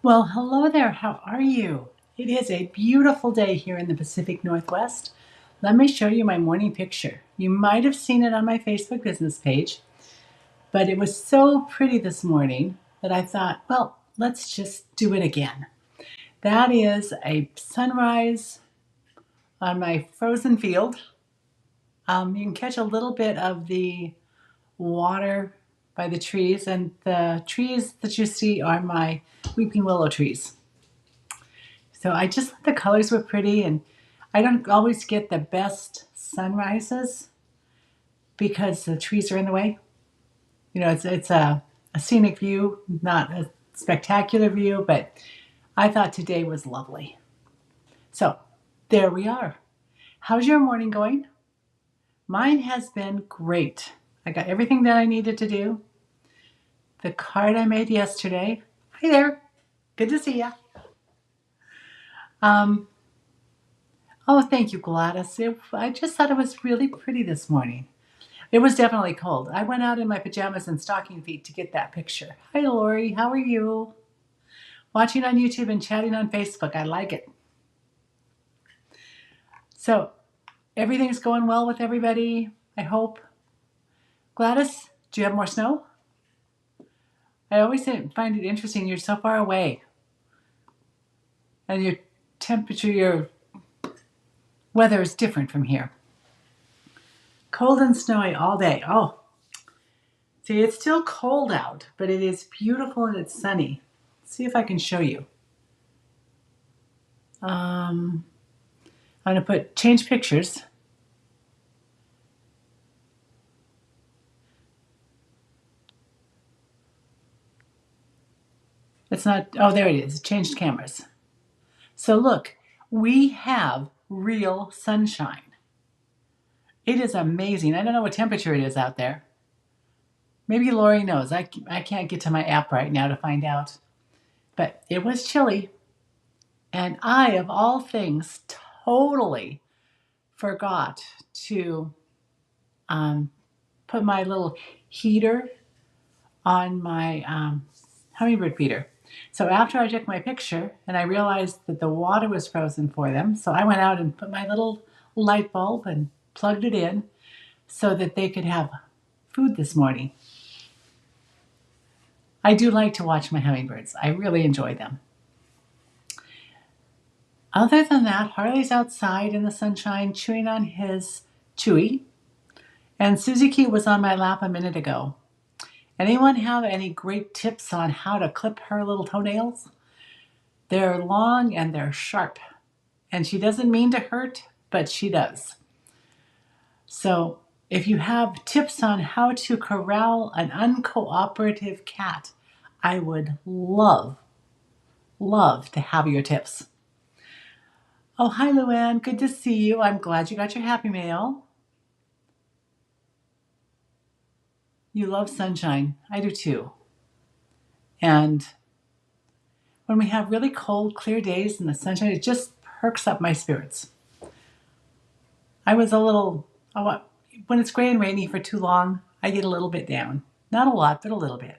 Well, hello there. How are you? It is a beautiful day here in the Pacific Northwest. Let me show you my morning picture. You might have seen it on my Facebook business page, but it was so pretty this morning that I thought, well, let's just do it again. That is a sunrise on my frozen field. You can catch a little bit of the water by the trees, and the trees that you see are my weeping willow trees. So I just thought the colors were pretty, and I don't always get the best sunrises because the trees are in the way. You know, it's a scenic view, not a spectacular view, but I thought today was lovely. So there we are. How's your morning going? Mine has been great. I got everything that I needed to do. The card I made yesterday. Hi there. Good to see you. Um, oh, thank you, Gladys. I just thought it was really pretty this morning. It was definitely cold. I went out in my pajamas and stocking feet to get that picture. Hi, Lori. How are you? Watching on YouTube and chatting on Facebook. I like it. So, everything's going well with everybody, I hope. Gladys, do you have more snow? I always find it interesting. You're so far away. And your temperature, your weather is different from here. Cold and snowy all day. Oh, see, it's still cold out, but it is beautiful and it's sunny. Let's see if I can show you. I'm going to change pictures. It's not, oh, there it is. Changed cameras. So look, we have real sunshine. It is amazing. I don't know what temperature it is out there. Maybe Lori knows. I can't get to my app right now to find out. But it was chilly. And I, of all things, totally forgot to put my little heater on my hummingbird feeder. So after I took my picture and I realized that the water was frozen for them, so I went out and put my little light bulb and plugged it in so that they could have food this morning. I do like to watch my hummingbirds. I really enjoy them. Other than that, Harley's outside in the sunshine chewing on his chewy, and Susie Q was on my lap a minute ago. Anyone have any great tips on how to clip her little toenails? They're long and they're sharp. And she doesn't mean to hurt, but she does. So if you have tips on how to corral an uncooperative cat, I would love to have your tips. Oh, hi, Luann. Good to see you. I'm glad you got your Happy Mail. You love sunshine. I do too. And when we have really cold, clear days in the sunshine, it just perks up my spirits. I was a little, when it's gray and rainy for too long, I get a little bit down. Not a lot, but a little bit.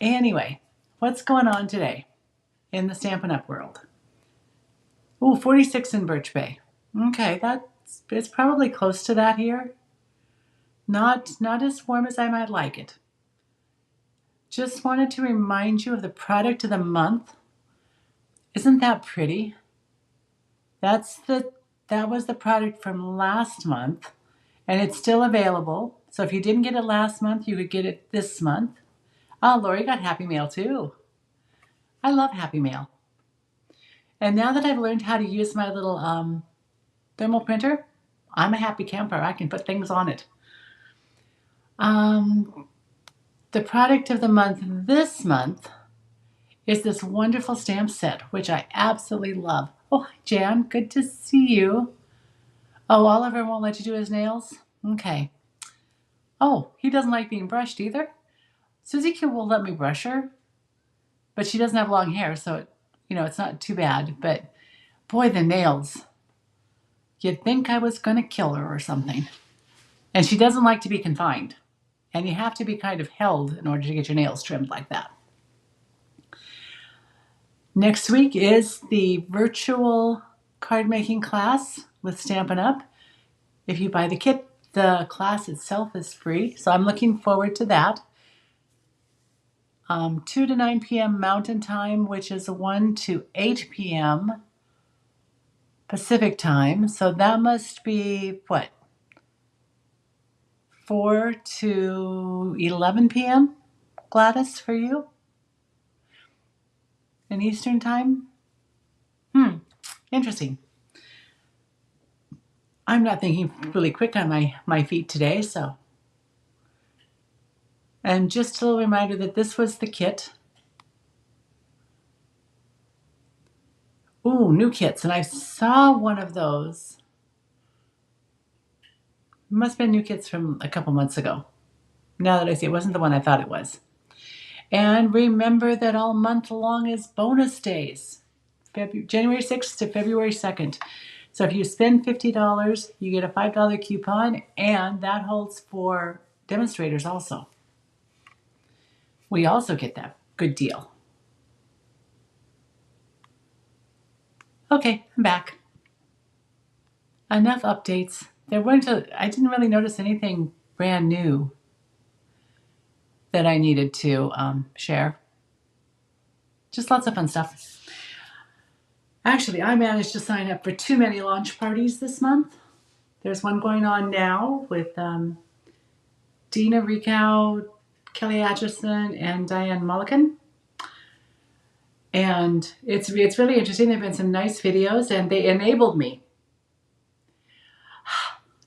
Anyway, what's going on today in the Stampin' Up! World? Ooh, 46 in Birch Bay. Okay, it's probably close to that here. Not as warm as I might like it. Just wanted to remind you of the product of the month. Isn't that pretty? That was the product from last month, and it's still available. So if you didn't get it last month, you could get it this month. Oh, Lori got Happy Mail too. I love Happy Mail. And now that I've learned how to use my little thermal printer, I'm a happy camper. I can put things on it. The product of the month this month is this wonderful stamp set, which I absolutely love. Oh, hi, Jan. Good to see you. Oh, Oliver won't let you do his nails? Okay. Oh, he doesn't like being brushed either? Susie Q will let me brush her, but she doesn't have long hair, so it's not too bad. But boy, the nails. You'd think I was going to kill her or something. And she doesn't like to be confined. And you have to be kind of held in order to get your nails trimmed like that. Next week is the virtual card making class with Stampin' Up. If you buy the kit, the class itself is free. So I'm looking forward to that. 2 to 9 p.m. Mountain Time, which is 1 to 8 p.m. Pacific Time. So that must be, what, 4 to 11 p.m., Gladys, for you? In Eastern Time? Interesting. I'm not thinking really quick on my feet today, so. And just a little reminder that this was the kit. Ooh, new kits, and I saw one of those. It must have been new kits from a couple months ago. Now that I see it, wasn't the one I thought it was. And remember that all month long is bonus days. January 6th to February 2nd. So if you spend $50, you get a $5 coupon, and that holds for demonstrators also. We also get that good deal. Okay, I'm back. Enough updates. I didn't really notice anything brand new that I needed to share. Just lots of fun stuff. Actually, I managed to sign up for too many launch parties this month. There's one going on now with Dina Ricow, Kelly Atchison, and Diane Mulligan. And it's really interesting. There have been some nice videos, and they enabled me.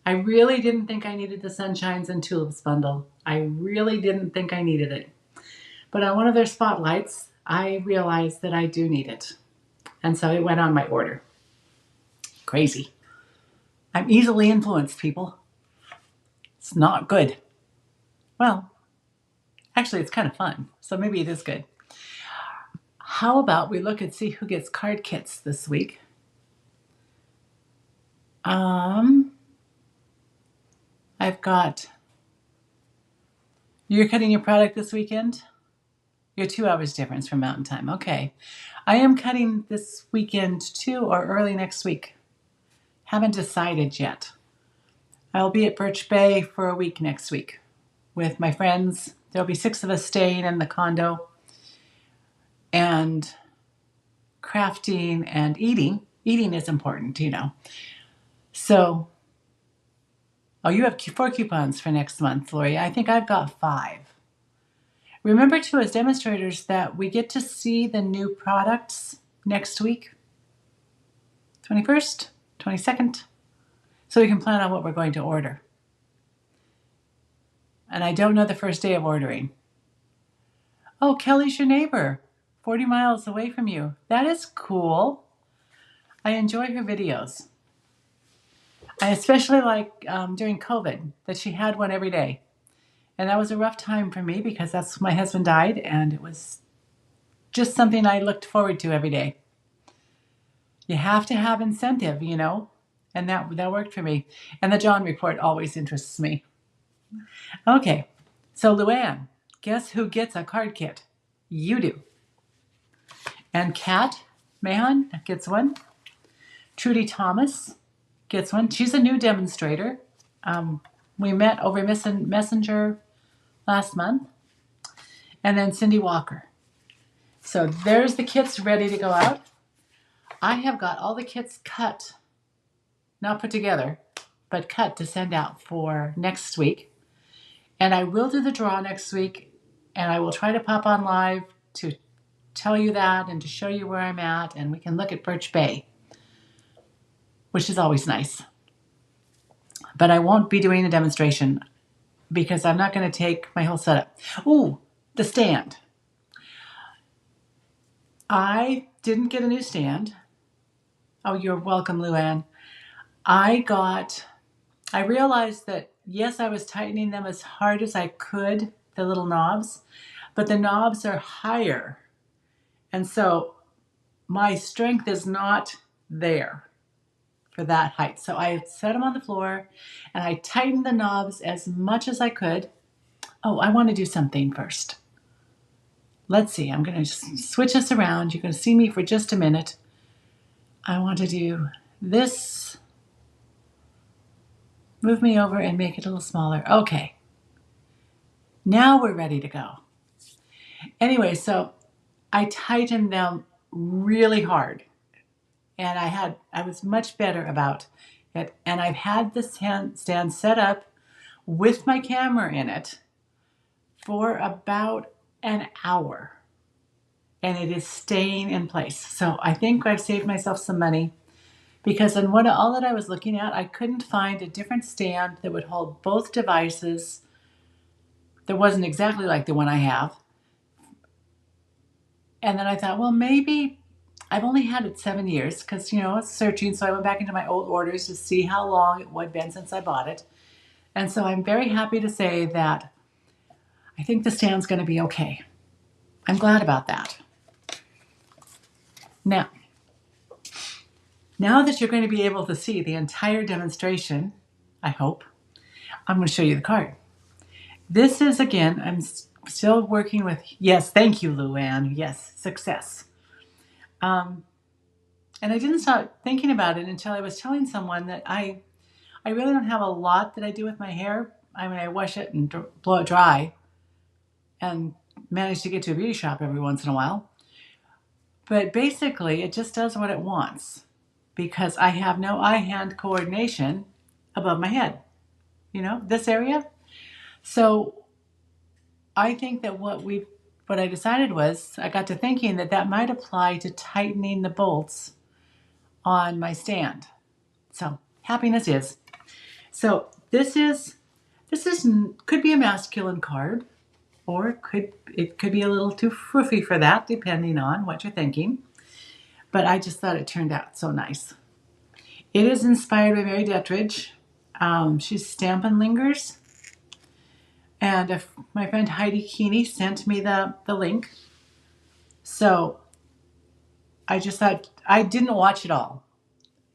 I really didn't think I needed the Sunshines and Tulips bundle. I really didn't think I needed it. But on one of their spotlights, I realized that I do need it. And so it went on my order. Crazy. I'm easily influenced, people. It's not good. Well, actually, it's kind of fun. So maybe it is good. How about we look and see who gets card kits this week? I've got, you're cutting your product this weekend? You're 2 hours difference from Mountain Time. Okay. I am cutting this weekend too, or early next week. Haven't decided yet. I'll be at Birch Bay for a week next week with my friends. There'll be 6 of us staying in the condo and crafting and eating. Eating is important, you know. So, oh, you have 4 coupons for next month, Lori. I think I've got 5. Remember, too, as demonstrators, that we get to see the new products next week, 21st, 22nd, so we can plan on what we're going to order. And I don't know the first day of ordering. Oh, Kelly's your neighbor, 40 miles away from you. That is cool. I enjoy her videos. I especially like during COVID that she had one every day. And that was a rough time for me because that's when my husband died, and it was just something I looked forward to every day. You have to have incentive, you know, and that worked for me. And the John report always interests me. Okay, so Luann, guess who gets a card kit? You do. And Kat Mahon gets one. Trudy Thomas gets one. She's a new demonstrator. We met over Messenger last month. And then Cindy Walker. So there's the kits ready to go out. I have got all the kits cut, not put together, but cut to send out for next week. And I will do the draw next week, and I will try to pop on live to tell you that and to show you where I'm at, and we can look at Birch Bay, which is always nice. But I won't be doing a demonstration because I'm not going to take my whole setup. Ooh, the stand. I didn't get a new stand. Oh, you're welcome, Luann. I realized that, yes, I was tightening them as hard as I could, the little knobs, but the knobs are higher. And so my strength is not there for that height. So I set them on the floor and I tightened the knobs as much as I could. Oh, I want to do something first. Let's see, I'm going to just switch this around. You're going to see me for just a minute. I want to do this. Move me over and make it a little smaller. Okay. Now we're ready to go. Anyway, so I tightened them really hard. And I was much better about it. And I've had the stand set up with my camera in it for about an hour. And it is staying in place. So I think I've saved myself some money because in all that I was looking at, I couldn't find a different stand that would hold both devices that wasn't exactly like the one I have. And then I thought, well, maybe I've only had it 7 years because, I was searching. So I went back into my old orders to see how long it had been since I bought it. And so I'm very happy to say that I think the stand's going to be okay. I'm glad about that. Now that you're going to be able to see the entire demonstration, I hope, I'm going to show you the card. This is, again, I'm still working with, yes, thank you, Luann. Yes, success. And I didn't start thinking about it until I was telling someone that I really don't have a lot that I do with my hair. I mean, I wash it and blow it dry and manage to get to a beauty shop every once in a while. But basically, it just does what it wants because I have no eye-hand coordination above my head. This area. So I think that what I decided was I got to thinking that might apply to tightening the bolts on my stand. So happiness is. So this could be a masculine card, or it could be a little too fluffy for that, depending on what you're thinking. But I just thought it turned out so nice. It is inspired by Mary Dettridge. She's Stampin' Lingers. And my friend Heidi Keeney sent me the link. So I just thought, I didn't watch it all.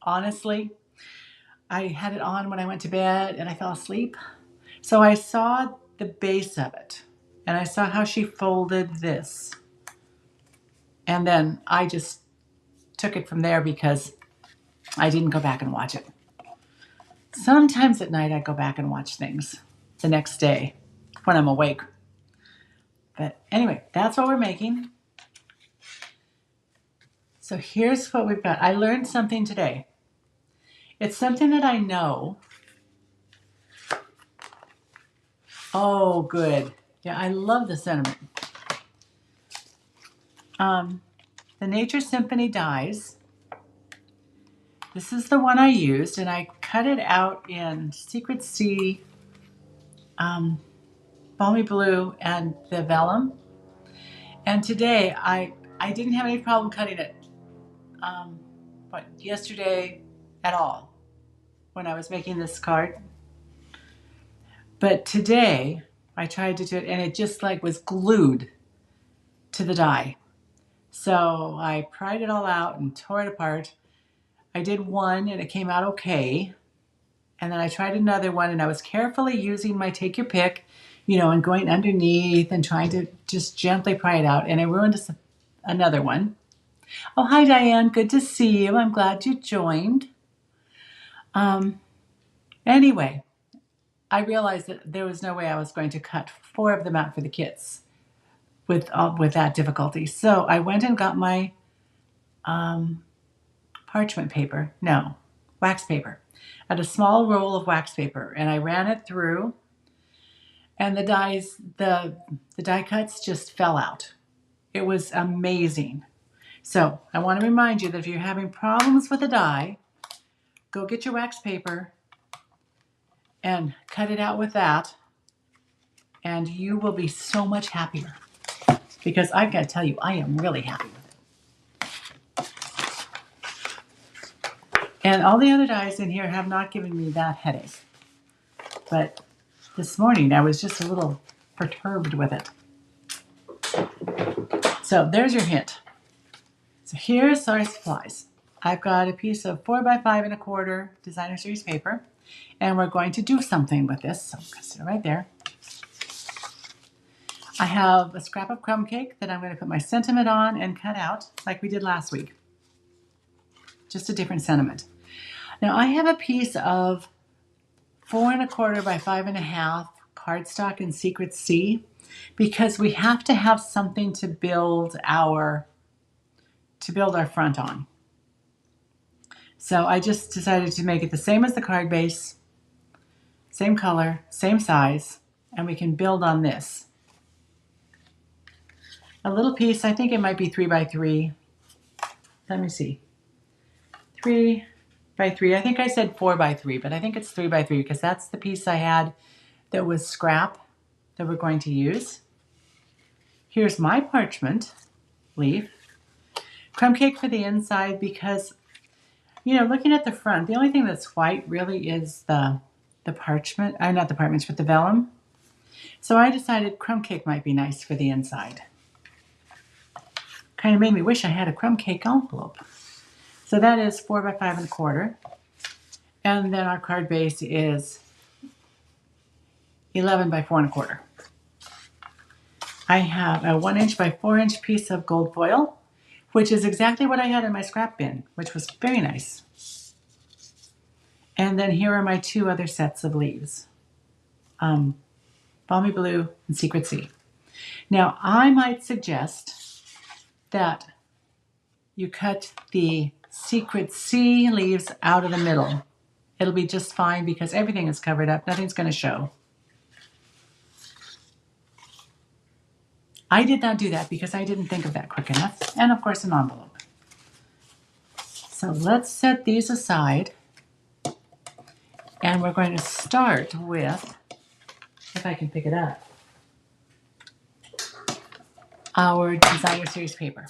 Honestly, I had it on when I went to bed and I fell asleep. So I saw the base of it and I saw how she folded this. And then I just took it from there because I didn't go back and watch it. Sometimes at night I go back and watch things the next day when I'm awake. But anyway, that's what we're making. So here's what we've got. I learned something today. It's something that I know. Oh, good. Yeah, I love the sentiment. The Nature Symphony dies. This is the one I used, and I cut it out in Secret Sea, Balmy Blue, and the Vellum. And today, I didn't have any problem cutting it, but yesterday at all, when I was making this card. But today, I tried to do it, and it just was glued to the die. So I pried it all out and tore it apart. I did one, and it came out okay. And then I tried another one, and I was carefully using my take your pick, and going underneath and trying to just gently pry it out. And I ruined another one. Oh, hi, Diane. Good to see you. I'm glad you joined. Anyway, I realized that there was no way I was going to cut 4 of them out for the kits with that difficulty. So I went and got my parchment paper. No, wax paper. I had a small roll of wax paper, and I ran it through, and the die cuts just fell out. It was amazing. So I want to remind you that if you're having problems with a die, go get your wax paper and cut it out with that, and you will be so much happier. Because I've got to tell you, I am really happy with it. And all the other dies in here have not given me that headache. But this morning, I was just a little perturbed with it. So there's your hint. So here's our supplies. I've got a piece of 4x5 1/4 designer series paper, and we're going to do something with this. So I'm going to sit it right there. I have a scrap of crumb cake that I'm going to put my sentiment on and cut out like we did last week. Just a different sentiment. Now I have a piece of 4 1/4 by 5 1/2 cardstock in Secret Sea because we have to have something to build our front on. So I just decided to make it the same as the card base, same color, same size, and we can build on this. A little piece, I think it might be 3x3. Let me see. 3x3. I think I said 4x3, but I think it's 3x3 because that's the piece I had that was scrap that we're going to use. Here's my parchment leaf. Crumb cake for the inside because, you know, looking at the front, the only thing that's white really is the parchment. Not the parchment, but the vellum. So I decided crumb cake might be nice for the inside. Kind of made me wish I had a crumb cake envelope. So that is 4x5 1/4. And then our card base is 11x4 1/4. I have a 1" by 4" piece of gold foil, which is exactly what I had in my scrap bin, which was very nice. And then here are my 2 other sets of leaves. Balmy Blue and Secret Sea. Now I might suggest that you cut the Secret Sea leaves out of the middle. It'll be just fine because everything is covered up. Nothing's going to show. I did not do that because I didn't think of that quick enough. And of course an envelope. So let's set these aside. And we're going to start with, if I can pick it up, our designer series paper.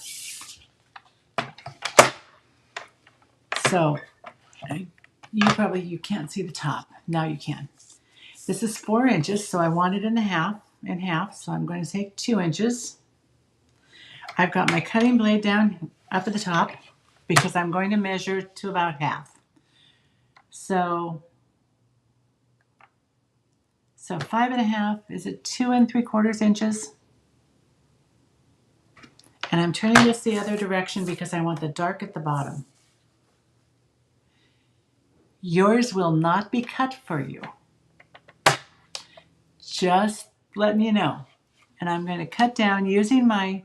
So you can't see the top. Now you can. This is 4 inches, so I want it in half, so I'm going to take 2 inches. I've got my cutting blade down up at the top because I'm going to measure to about half. So 5 1/2 is it 2 3/4 inches? And I'm turning this the other direction because I want the dark at the bottom. Yours will not be cut for you. Just letting you know. And I'm going to cut down using my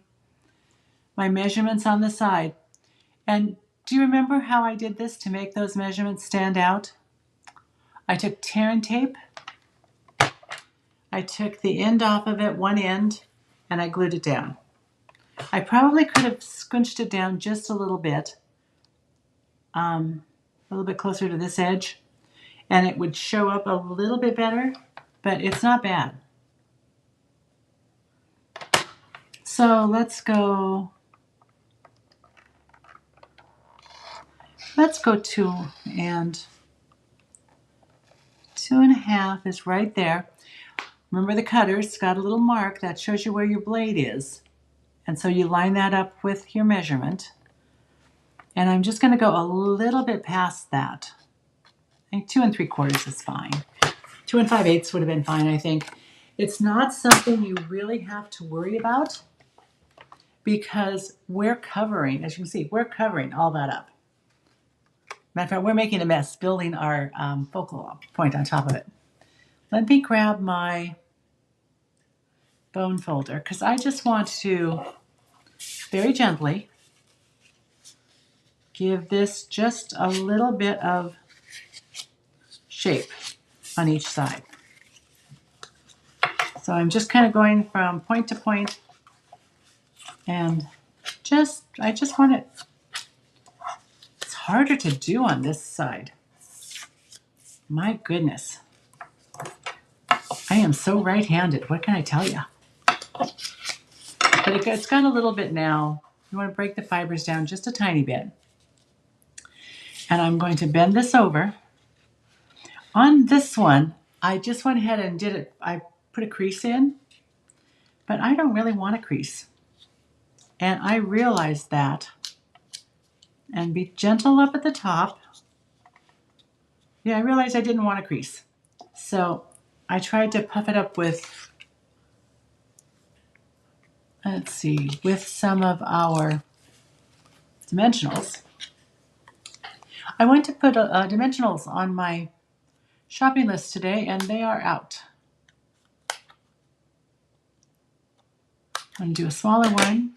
measurements on the side. And do you remember how I did this to make those measurements stand out? I took tear and tape. I took the end off of it, one end, and I glued it down. I probably could have squinched it down just a little bit closer to this edge, and it would show up a little bit better, but it's not bad. So let's go 2 and 2 1/2 is right there. Remember the cutter's got a little mark that shows you where your blade is. And so you line that up with your measurement. And I'm just going to go a little bit past that. I think 2 3/4 is fine. 2 5/8 would have been fine, I think. It's not something you really have to worry about because we're covering, as you can see, we're covering all that up. Matter of fact, we're making a mess building our focal point on top of it. Let me grab my bone folder because I just want to very gently give this just a little bit of shape on each side. So I'm just kind of going from point to point and I just want it. It's harder to do on this side. My goodness. I am so right-handed. What can I tell you? But it's got a little bit now. You want to break the fibers down just a tiny bit. And I'm going to bend this over. On this one, I just went ahead and did it. I put a crease in, but I don't really want a crease. And I realized that And be gentle up at the top. Yeah, I realized I didn't want a crease. So I tried to puff it up with, let's see, with some of our dimensionals. I went to put dimensionals on my shopping list today and they are out. I'm going to do a smaller one.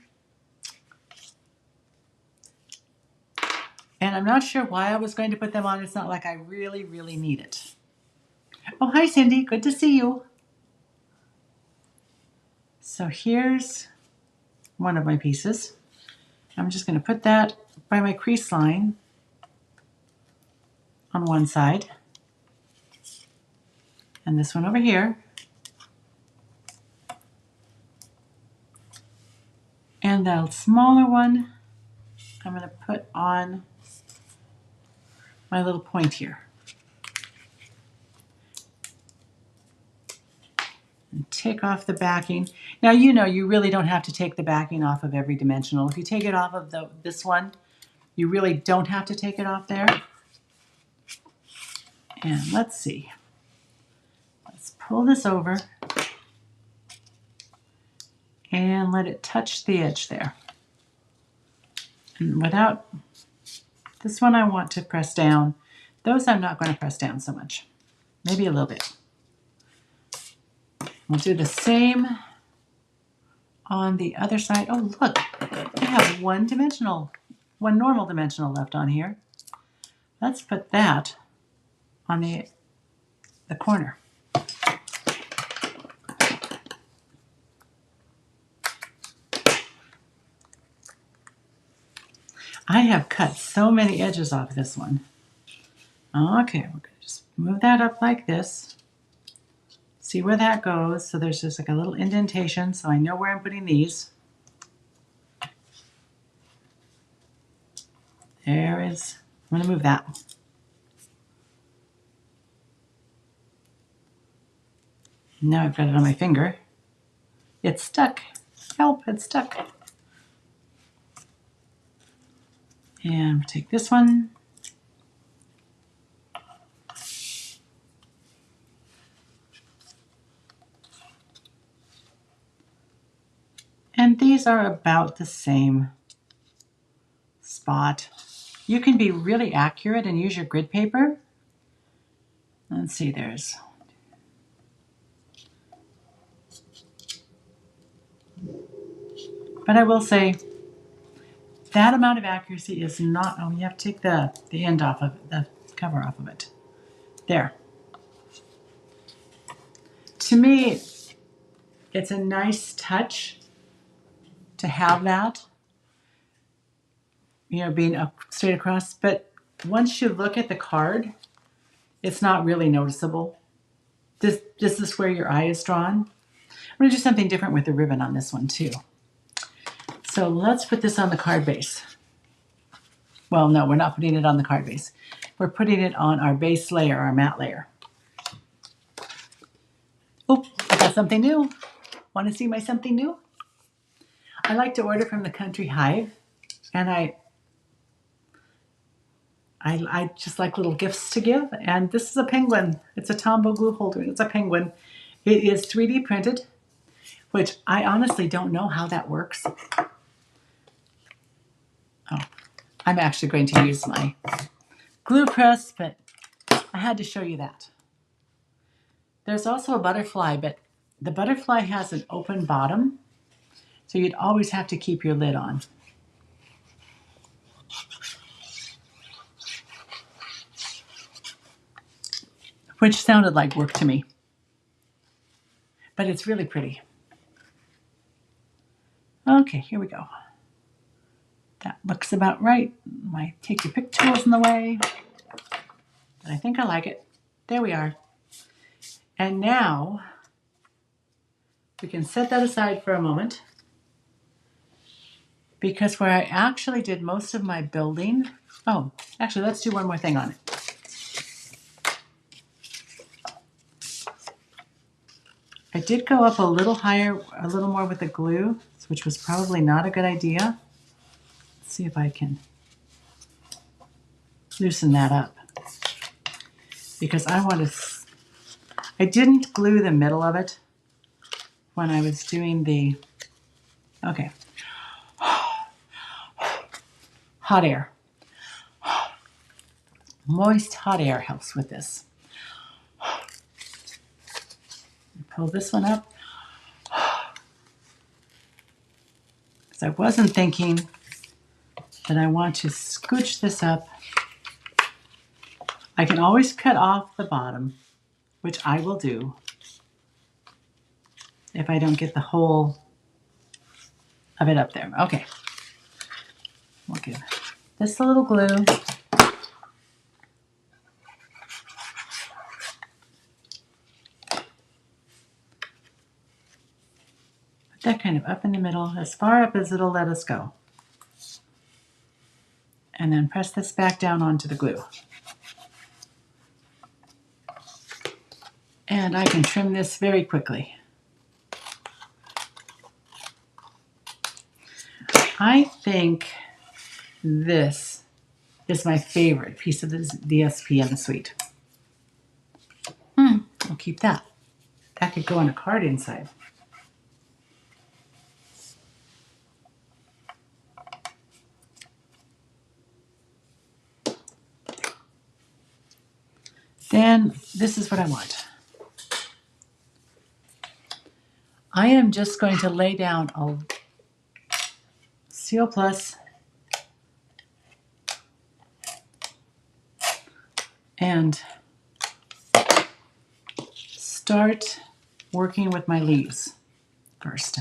And I'm not sure why I was going to put them on. It's not like I really, really need it. Oh, hi, Cindy. Good to see you. So here's one of my pieces. I'm just going to put that by my crease line on one side. And this one over here. And that smaller one, I'm going to put on my little point here. And take off the backing. Now, you know, you really don't have to take the backing off of every dimensional. If you take it off of this one, you really don't have to take it off there. And let's see. Let's pull this over and let it touch the edge there. And without, this one I want to press down. Those I'm not going to press down so much. Maybe a little bit. We'll do the same on the other side. Oh, look, I have one normal dimensional left on here. Let's put that on the corner. I have cut so many edges off this one. Okay, we're going to just move that up like this. See where that goes. So there's just like a little indentation, so I know where I'm putting these. There is, I'm going to move that. Now I've got it on my finger. It's stuck. Help, it's stuck. And we'll take this one. And these are about the same spot. You can be really accurate and use your grid paper. Let's see, there's. But I will say, that amount of accuracy is not, oh, you have to take the end off of it, the cover off of it. There. To me, it's a nice touch to have that, you know, being up straight across. But once you look at the card, it's not really noticeable. This is where your eye is drawn. I'm going to do something different with the ribbon on this one too. So let's put this on the card base. Well, no, we're not putting it on the card base. We're putting it on our base layer, our matte layer. Oh, I got something new. Want to see my something new? I like to order from the Country Hive, and I just like little gifts to give. And this is a penguin. It's a Tombow glue holder. It's a penguin. It is 3D printed, which I honestly don't know how that works. Oh, I'm actually going to use my glue press, but I had to show you that. There's also a butterfly, but the butterfly has an open bottom, so you'd always have to keep your lid on. Which sounded like work to me. But it's really pretty. Okay, here we go. That looks about right. My take your pick tool's in the way. But I think I like it. There we are. And now we can set that aside for a moment, because where I actually did most of my building, oh, actually let's do one more thing on it. I did go up a little higher, a little more with the glue, which was probably not a good idea. Let's see if I can loosen that up because I didn't glue the middle of it when I was doing the, okay, hot air. Moist hot air helps with this. Pull this one up. So I wasn't thinking that I want to scooch this up. I can always cut off the bottom, which I will do if I don't get the whole of it up there. Okay. We'll give this a little glue. Put that kind of up in the middle, as far up as it'll let us go. And then press this back down onto the glue. And I can trim this very quickly. I think this is my favorite piece of the DSP in the suite. I'll keep that. That could go on a card inside. Then this is what I want. I am just going to lay down a Seal Plus and start working with my leaves first.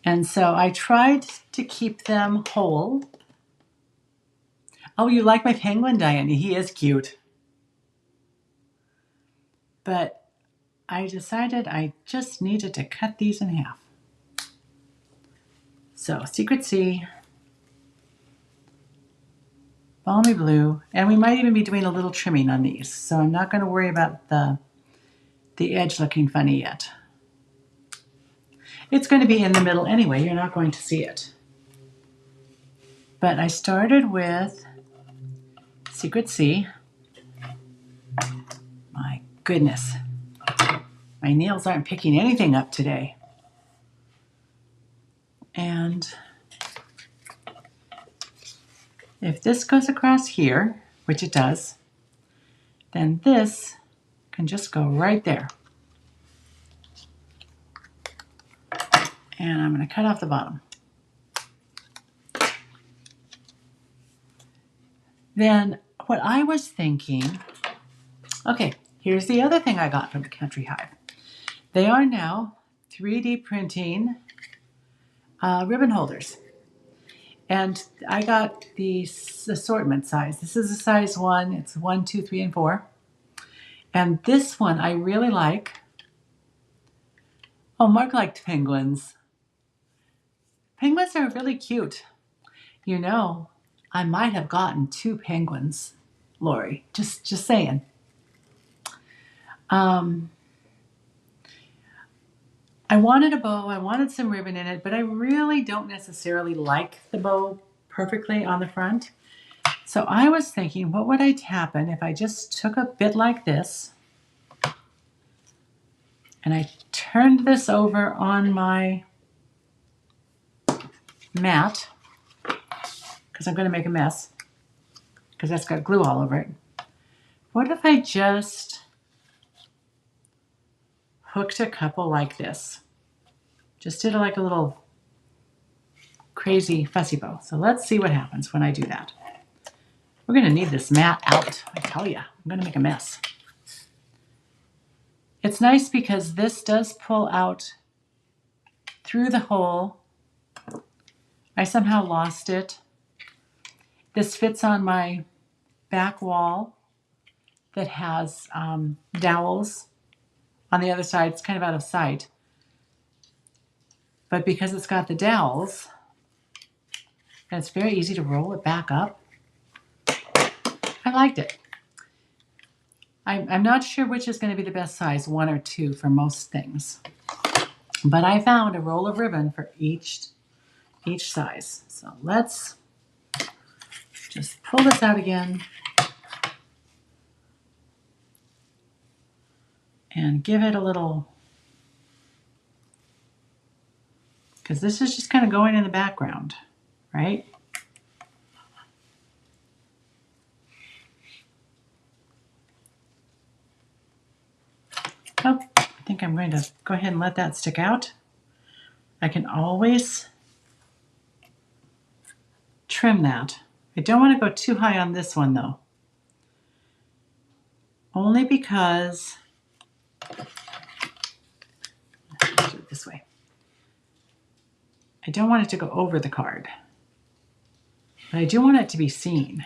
And so I tried to keep them whole. Oh, you like my penguin, Diane? He is cute. But I decided I just needed to cut these in half. So Secret Sea, Balmy Blue, and we might even be doing a little trimming on these. So I'm not going to worry about the edge looking funny yet. It's going to be in the middle anyway. You're not going to see it. But I started with Secret Sea. My goodness. My nails aren't picking anything up today. And if this goes across here, which it does, then this can just go right there. And I'm going to cut off the bottom. Then what I was thinking, okay, here's the other thing I got from the Country Hive. They are now 3D printing ribbon holders. And I got the assortment size. This is a size 1. It's 1, 2, 3, and 4. And this one I really like. Oh, Mark liked penguins. Penguins are really cute. You know, I might have gotten 2 penguins, Lori. Just saying. I wanted a bow, I wanted some ribbon in it, but I really don't necessarily like the bow perfectly on the front. So I was thinking, what would happen if I just took a bit like this and I turned this over on my mat, because I'm going to make a mess, because that's got glue all over it. What if I just hooked a couple like this? Just did like a little crazy fussy bow. So let's see what happens when I do that. We're going to need this mat out, I tell you. I'm going to make a mess. It's nice because this does pull out through the hole. I somehow lost it. This fits on my back wall that has dowels on the other side. It's kind of out of sight. But because it's got the dowels, and it's very easy to roll it back up, I liked it. I'm not sure which is going to be the best size, 1 or 2 for most things. But I found a roll of ribbon for each size. So let's Just pull this out again and give it a little, because this is just kind of going in the background, right? Oh, I think I'm going to go ahead and let that stick out. I can always trim that. I don't want to go too high on this one though. Only because, let's do it this way. I don't want it to go over the card, but I do want it to be seen.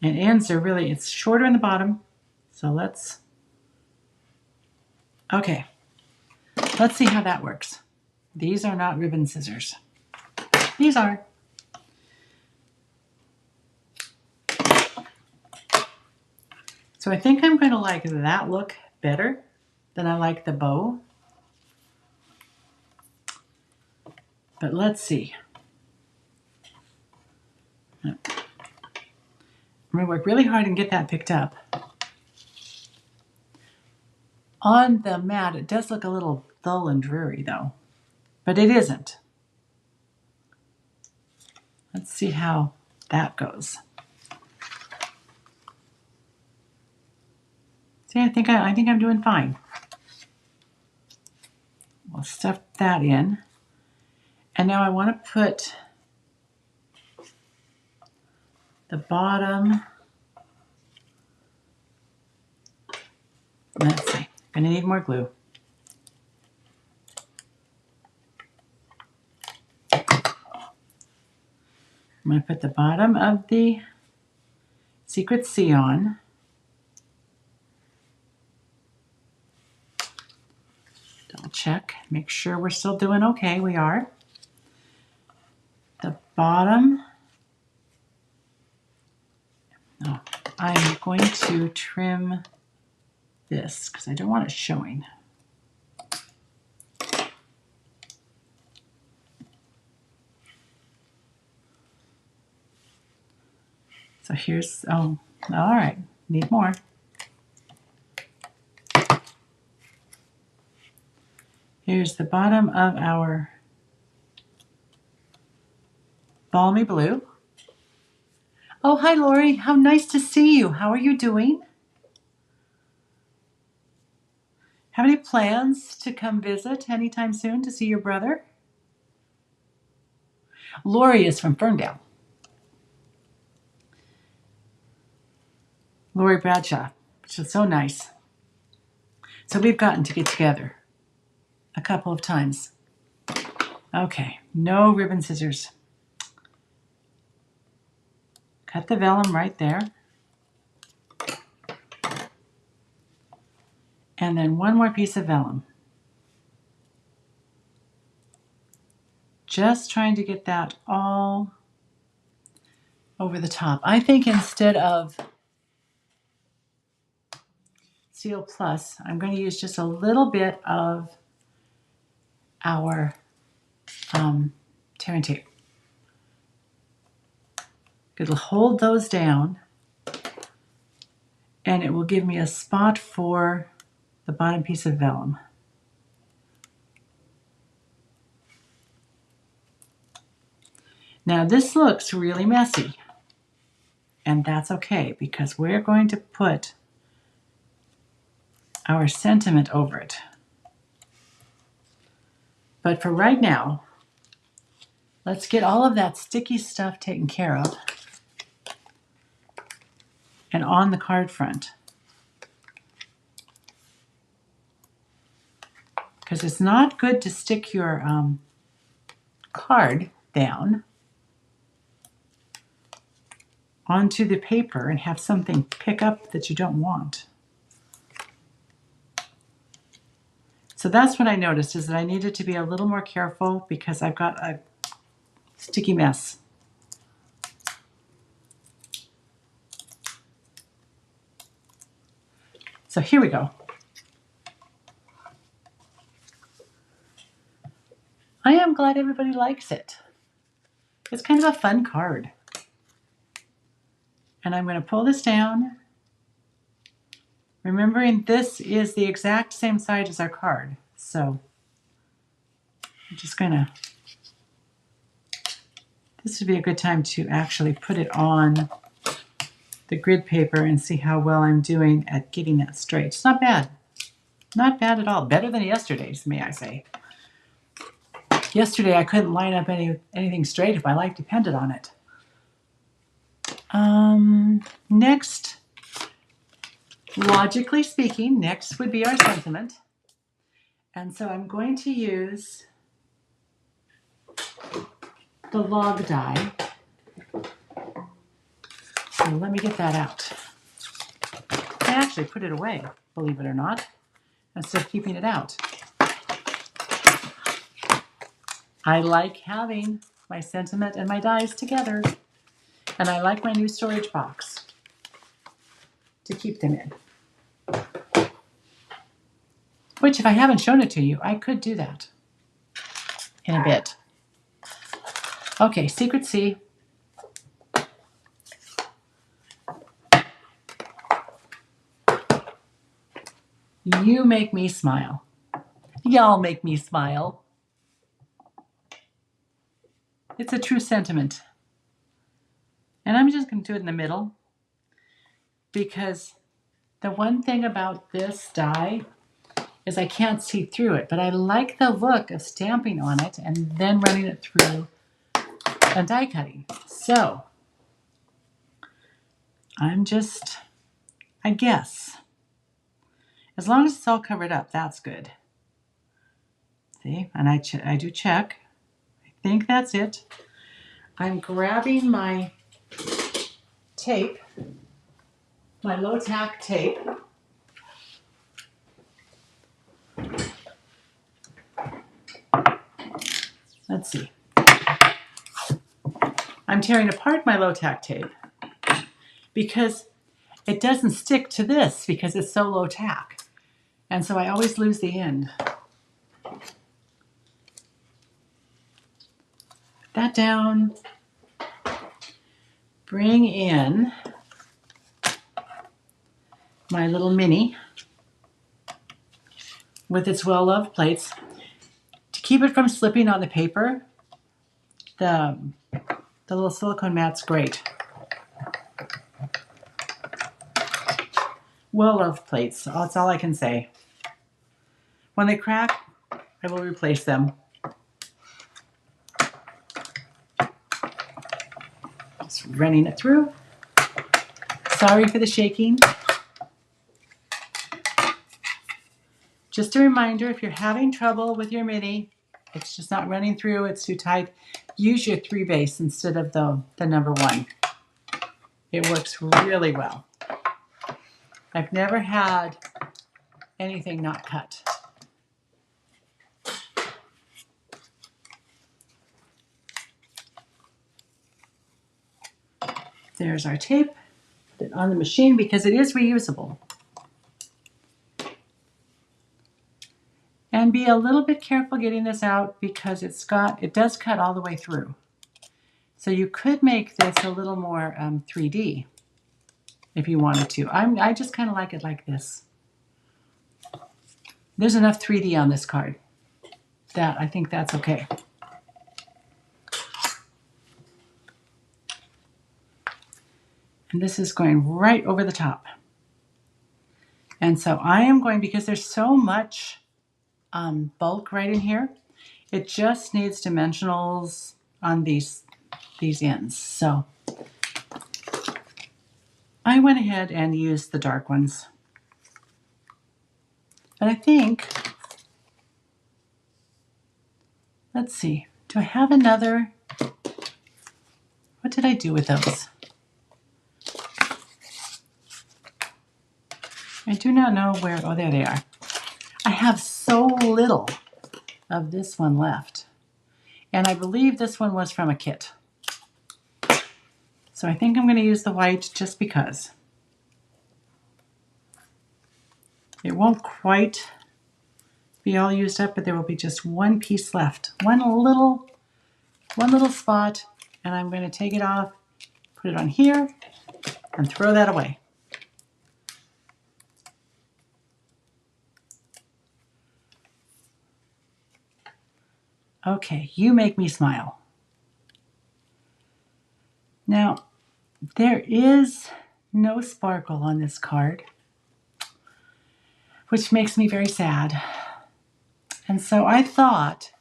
And ends are really, it's shorter in the bottom. So let's see how that works. These are not ribbon scissors. These are. So I think I'm going to like that look better than I like the bow. But let's see. I'm going to work really hard and get that picked up. On the mat, it does look a little dull and dreary though, but it isn't. Let's see how that goes. See, I think I'm doing fine. We'll stuff that in. And now I want to put the bottom. Let's see. I'm going to need more glue. I'm going to put the bottom of the Secret Sea on. Double check, make sure we're still doing okay. We are. The bottom. No, I'm going to trim this because I don't want it showing. So here's, oh, all right, need more. Here's the bottom of our Balmy blue. Oh, hi, Lori. How nice to see you. How are you doing? Have any plans to come visit anytime soon to see your brother? Lori is from Ferndale. Lori Bradshaw, which is so nice. So we've gotten to get together a couple of times. Okay, no ribbon scissors. Cut the vellum right there. And then one more piece of vellum. Just trying to get that all over the top. I think instead of Seal Plus, I'm going to use just a little bit of our tear and tape. It'll hold those down and it will give me a spot for the bottom piece of vellum. Now this looks really messy, and that's okay because we're going to put our sentiment over it. But for right now, let's get all of that sticky stuff taken care of and on the card front. Because it's not good to stick your card down onto the paper and have something pick up that you don't want. So that's what I noticed, is that I needed to be a little more careful because I've got a sticky mess. So here we go. I am glad everybody likes it. It's kind of a fun card. And I'm going to pull this down. Remembering this is the exact same size as our card. So I'm just going to, this would be a good time to actually put it on the grid paper and see how well I'm doing at getting that straight. It's not bad. Not bad at all. Better than yesterday's, may I say. Yesterday I couldn't line up anything straight if my life depended on it. Next, logically speaking, next would be our sentiment. And so I'm going to use the log die. So let me get that out. I actually put it away, believe it or not, instead of keeping it out. I like having my sentiment and my dies together. And I like my new storage box to keep them in. Which, if I haven't shown it to you, I could do that in a bit. Okay, Secret Sea. You make me smile. Y'all make me smile. It's a true sentiment. And I'm just going to do it in the middle because the one thing about this die is I can't see through it, but I like the look of stamping on it and then running it through and die cutting. So I'm just, I guess, as long as it's all covered up, that's good. See, and I do check. I think that's it. I'm grabbing my tape, my low tack tape. Let's see. I'm tearing apart my low tack tape because it doesn't stick to this because it's so low tack. And so I always lose the end. Put that down. Bring in my little mini with its well-loved plates. To keep it from slipping on the paper, the little silicone mat's great. Well-loved plates, that's all I can say. When they crack, I will replace them. Just running it through. Sorry for the shaking. Just a reminder, if you're having trouble with your mini, it's just not running through, it's too tight, use your 3 base instead of the number 1. It works really well. I've never had anything not cut. There's our tape. Put it on the machine because it is reusable. And be a little bit careful getting this out because it does cut all the way through. So you could make this a little more 3D if you wanted to. I just kind of like it like this. There's enough 3D on this card that I think that's okay. And this is going right over the top. And so I am going, because there's so much bulk right in here, it just needs dimensionals on these ends. So I went ahead and used the dark ones. But I think, let's see, do I have another? What did I do with those? I do not know where, oh, there they are. I have so little of this one left. And I believe this one was from a kit. So I think I'm going to use the white just because. It won't quite be all used up, but there will be just one piece left. One little spot And I'm going to take it off, put it on here, and throw that away. Okay, you make me smile. Now, there is no sparkle on this card, which makes me very sad. And so I thought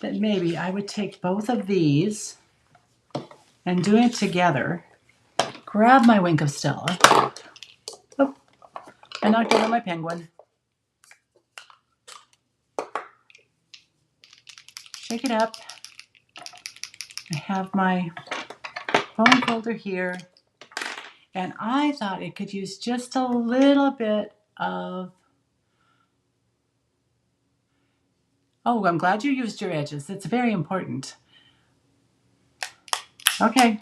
that maybe I would take both of these and do it together. Grab my Wink of Stella. Oh, I knocked over my penguin. Shake it up. I have my foam folder here. And I thought it could use just a little bit of... Oh, I'm glad you used your edges. It's very important. Okay,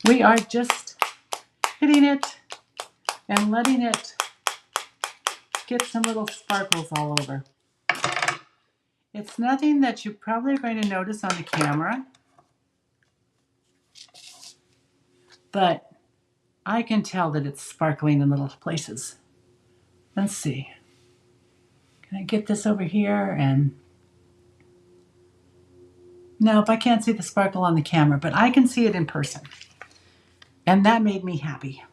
we are just hitting it and letting it get some little sparkles all over. It's nothing that you're probably going to notice on the camera, but I can tell that it's sparkling in little places. Let's see. Can I get this over here? And nope, I can't see the sparkle on the camera, but I can see it in person. And that made me happy.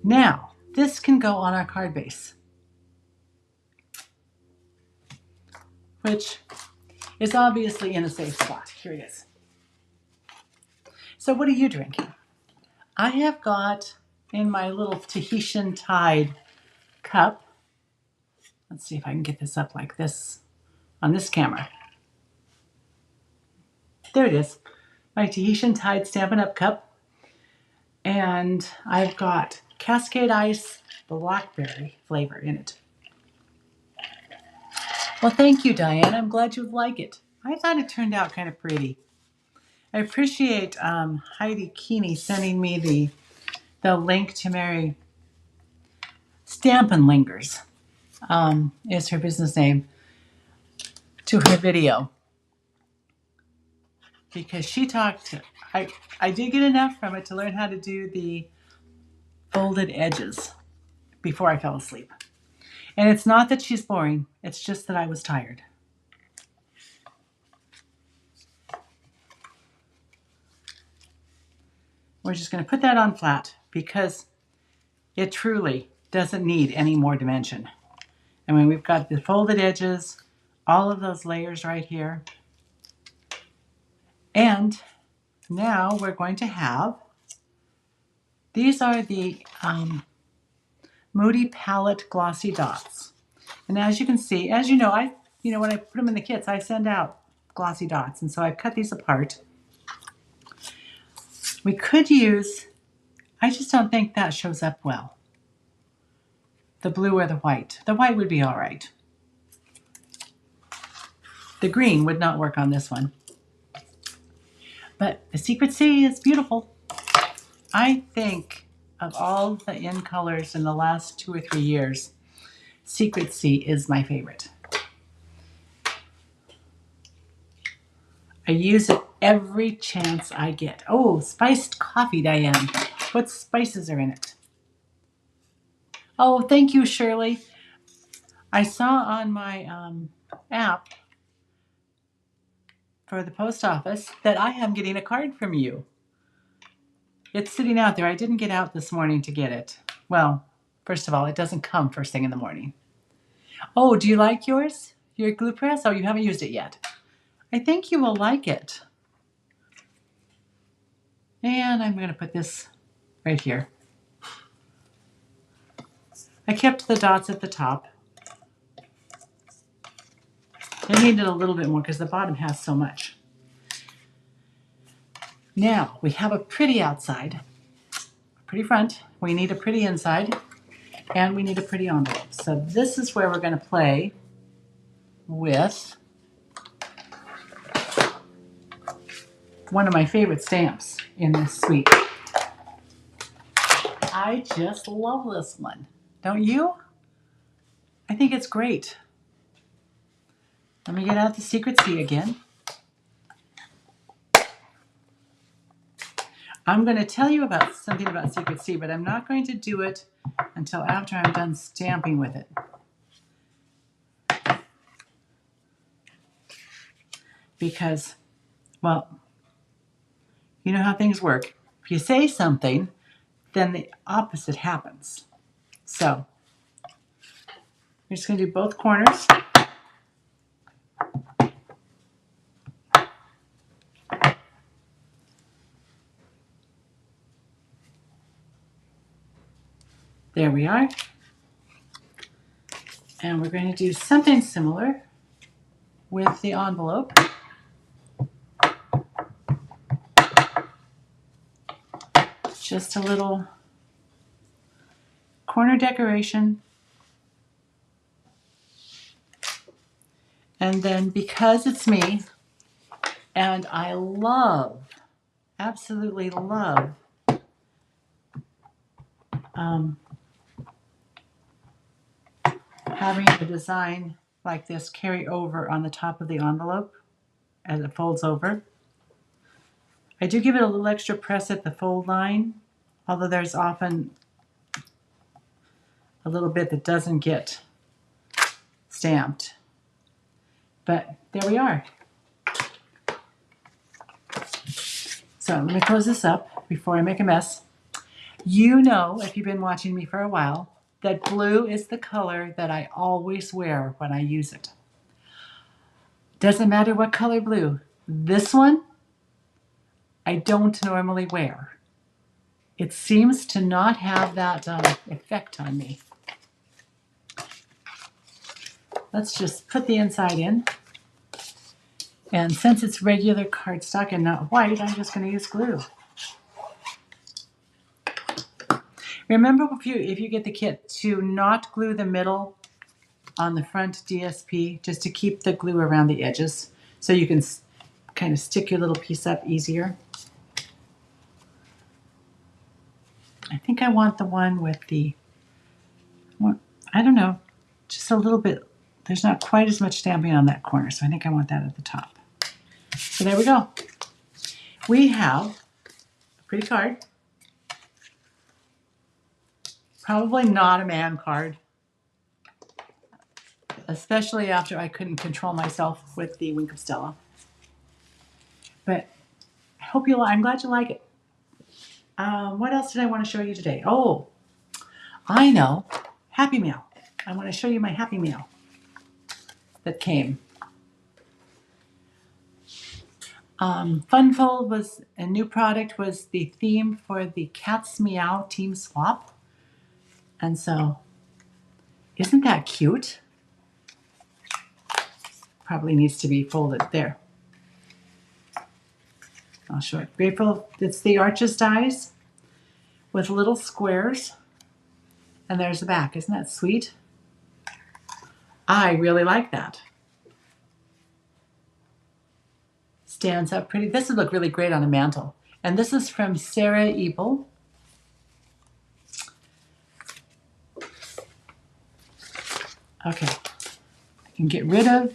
Now, this can go on our card base, which is obviously in a safe spot. Here it is. So what are you drinking? I have got in my little Tahitian Tide cup. Let's see if I can get this up like this on this camera. There it is. My Tahitian Tide Stampin' Up! Cup. And I've got Cascade Ice blackberry flavor in it. Well, thank you, Diane. I'm glad you like it. I thought it turned out kind of pretty. I appreciate Heidi Keeney sending me the link to Mary Stampin' Lingers, is her business name, to her video. Because she talked, I did get enough from it to learn how to do the folded edges before I fell asleep. And it's not that she's boring, it's just that I was tired. We're just going to put that on flat because it truly doesn't need any more dimension. I mean, we've got the folded edges, all of those layers right here. And now we're going to have, these are the Moody Palette Glossy Dots. And as you can see, as you know, when I put them in the kits, I send out glossy dots. And so I've cut these apart. We could use, I just don't think that shows up well. The blue or the white. The white would be all right. The green would not work on this one. But the Secret Sea is beautiful. I think of all the in colors in the last 2 or 3 years, Secret Sea is my favorite. I use it every chance I get. Oh, spiced coffee, Diane. What spices are in it? Oh, thank you, Shirley. I saw on my app for the post office that I am getting a card from you. It's sitting out there. I didn't get out this morning to get it. Well, first of all, it doesn't come first thing in the morning. Oh, do you like yours? Your glue press? Oh, you haven't used it yet. I think you will like it. And I'm going to put this right here. I kept the dots at the top. I needed a little bit more because the bottom has so much. Now, we have a pretty outside, a pretty front. We need a pretty inside, and we need a pretty envelope. So this is where we're going to play with one of my favorite stamps in this suite. I just love this one. Don't you? I think it's great. Let me get out the Secret Sea again. I'm going to tell you about something about Secret Sea, but I'm not going to do it until after I'm done stamping with it. Because, well, you know how things work. If you say something, then the opposite happens. So, we're just going to do both corners. There we are. And we're going to do something similar with the envelope. Just a little corner decoration. And then because it's me, and I love, absolutely love having a design like this carry over on the top of the envelope as it folds over. I do give it a little extra press at the fold line, although there's often a little bit that doesn't get stamped. But there we are. So let me close this up before I make a mess. You know, if you've been watching me for a while, that blue is the color that I always wear when I use it. Doesn't matter what color blue. This one, I don't normally wear. It seems to not have that effect on me. Let's just put the inside in. And since it's regular cardstock and not white, I'm just going to use glue. Remember, if you get the kit, to not glue the middle on the front DSP, just to keep the glue around the edges so you can kind of stick your little piece up easier. I think I want the one with the, I don't know, just a little bit. There's not quite as much stamping on that corner, so I think I want that at the top. So there we go. We have a pretty card. Probably not a man card, especially after I couldn't control myself with the Wink of Stella. But I hope you like. I'm glad you like it. What else did I want to show you today? Oh, I know. Happy Meal. I want to show you my Happy Meal that came. Funfold was a new product, was the theme for the Cats Meow Team Swap. And so, isn't that cute? Probably needs to be folded there. I'll show it. Grateful, it's the Arches dies with little squares. And there's the back. Isn't that sweet? I really like that. Stands up pretty. This would look really great on a mantle. And this is from Sarah Ebel. Okay, I can get rid of.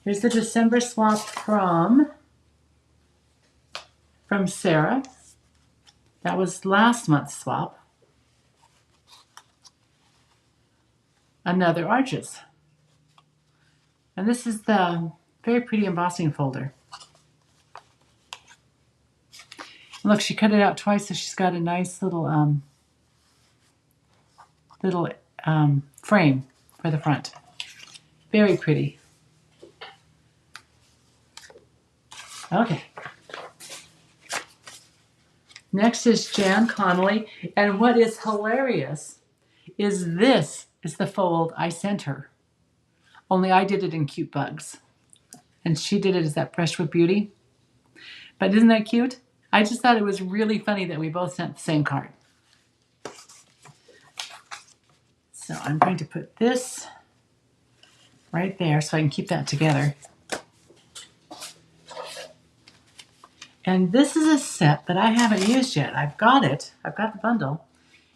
Here's the December swap from Sarah. That was last month's swap. Another Arches. And this is the very pretty embossing folder. Look, she cut it out twice, so she's got a nice little frame for the front. Very pretty. Okay. Next is Jan Connolly, and what is hilarious is this is the fold I sent her. Only I did it in Cute Bugs, and she did it as that Brushwood Beauty. But isn't that cute? I just thought it was really funny that we both sent the same card. So I'm going to put this right there so I can keep that together. And this is a set that I haven't used yet. I've got it. I've got the bundle.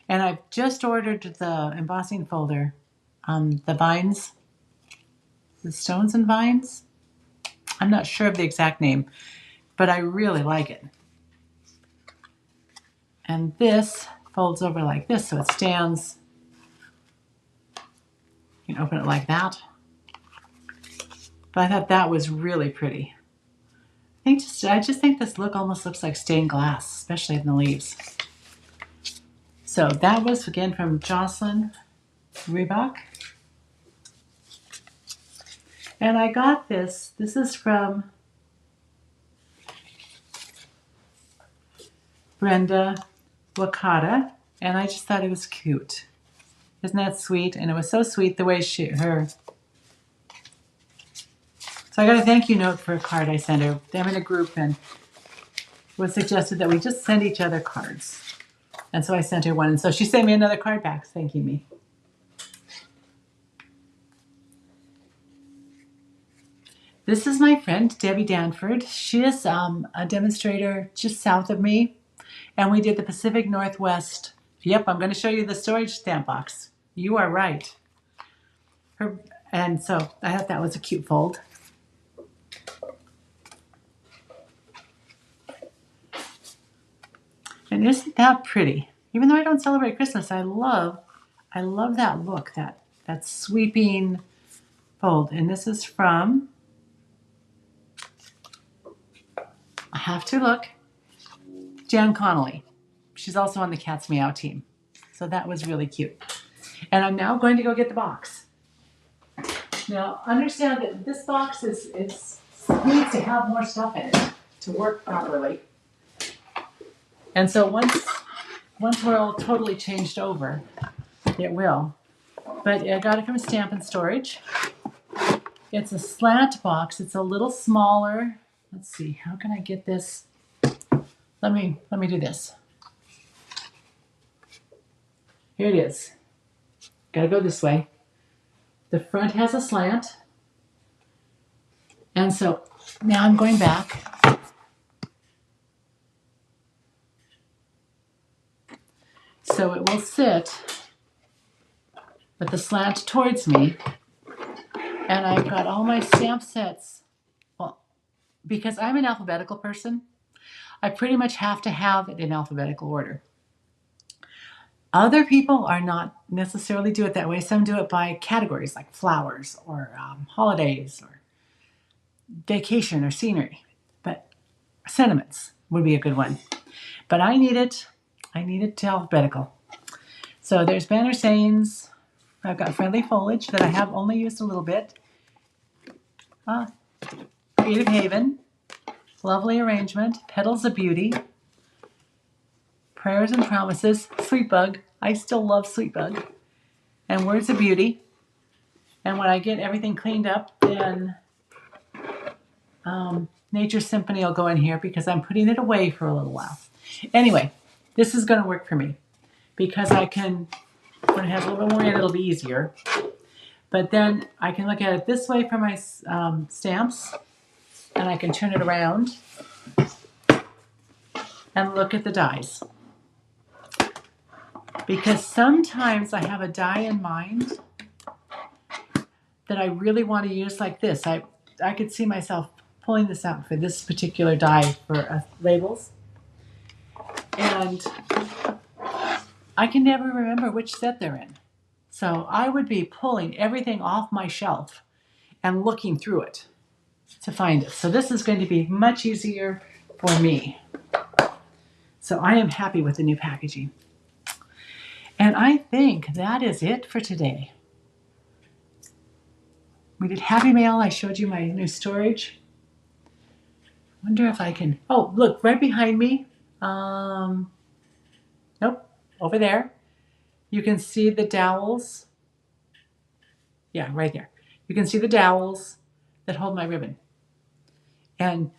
And I've just ordered the embossing folder, the vines, the Stones and Vines. I'm not sure of the exact name, but I really like it. And this folds over like this so it stands. You can open it like that. But I thought that was really pretty. I just think this look almost looks like stained glass, especially in the leaves. So that was again from Jocelyn Reebok. And I got this. This is from Brenda Wakata, and I just thought it was cute. Isn't that sweet? And it was so sweet the way her. So I got a thank you note for a card I sent her. I'm in a group, and it was suggested that we just send each other cards. And so I sent her one, and so she sent me another card back thanking me. This is my friend, Debbie Danford. She is a demonstrator just south of me, and we did the Pacific Northwest. Yep, I'm going to show you the storage stamp box. You are right. And so I thought that was a cute fold. And isn't that pretty? Even though I don't celebrate Christmas, I love that look, that sweeping fold. And this is from, I have to look, Jan Connolly. She's also on the Cat's Meow team. So that was really cute. And I'm now going to go get the box. Now, understand that this box needs to have more stuff in it to work properly. And so once we're all totally changed over, it will. But I got it from Stamp & Storage. It's a slant box. It's a little smaller. Let's see, how can I get this? Let me do this. Here it is. Gotta go this way. The front has a slant. And so now I'm going back. So it will sit with the slant towards me. And I've got all my stamp sets. Well, because I'm an alphabetical person, I pretty much have to have it in alphabetical order. Other people are not necessarily do it that way. Some do it by categories like flowers or holidays or vacation or scenery. But sentiments would be a good one. But I need it to alphabetical. So there's banner sayings. I've got friendly foliage that I have only used a little bit. Creative Haven. Lovely arrangement. Petals of Beauty. Prayers and Promises. Sweet Bug. I still love Sweet Bug. And Words of Beauty. And when I get everything cleaned up, then Nature Symphony will go in here because I'm putting it away for a little while. Anyway, this is going to work for me because I can, when it has a little bit more in, it'll be easier. But then I can look at it this way for my stamps, and I can turn it around and look at the dies. Because sometimes I have a die in mind that I really want to use like this. I could see myself pulling this out for this particular die for labels. And I can never remember which set they're in. So I would be pulling everything off my shelf and looking through it to find it. So this is going to be much easier for me. So I am happy with the new packaging. And I think that is it for today. We did Happy Mail. I showed you my new storage. Wonder if I can, oh, look, right behind me. Nope, over there. You can see the dowels. Yeah, right there. You can see the dowels that hold my ribbon. And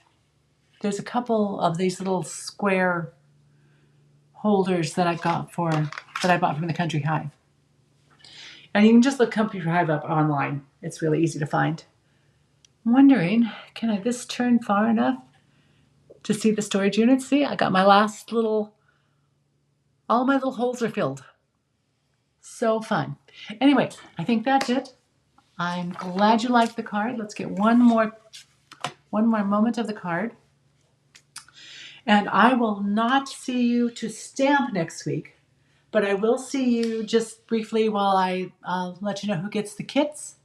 there's a couple of these little square holders that I bought from the Country Hive. And you can just look Country Hive up online. It's really easy to find. I'm wondering, can I this turn far enough to see the storage unit? See, I got my last little, all my little holes are filled. So fun. Anyway, I think that's it. I'm glad you liked the card. Let's get one more moment of the card. And I will not see you to stamp next week, but I will see you just briefly while I'll let you know who gets the kits.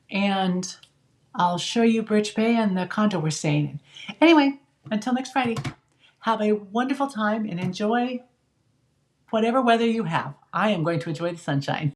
And I'll show you Birch Bay and the condo we're staying in. Anyway, until next Friday, have a wonderful time and enjoy whatever weather you have. I am going to enjoy the sunshine.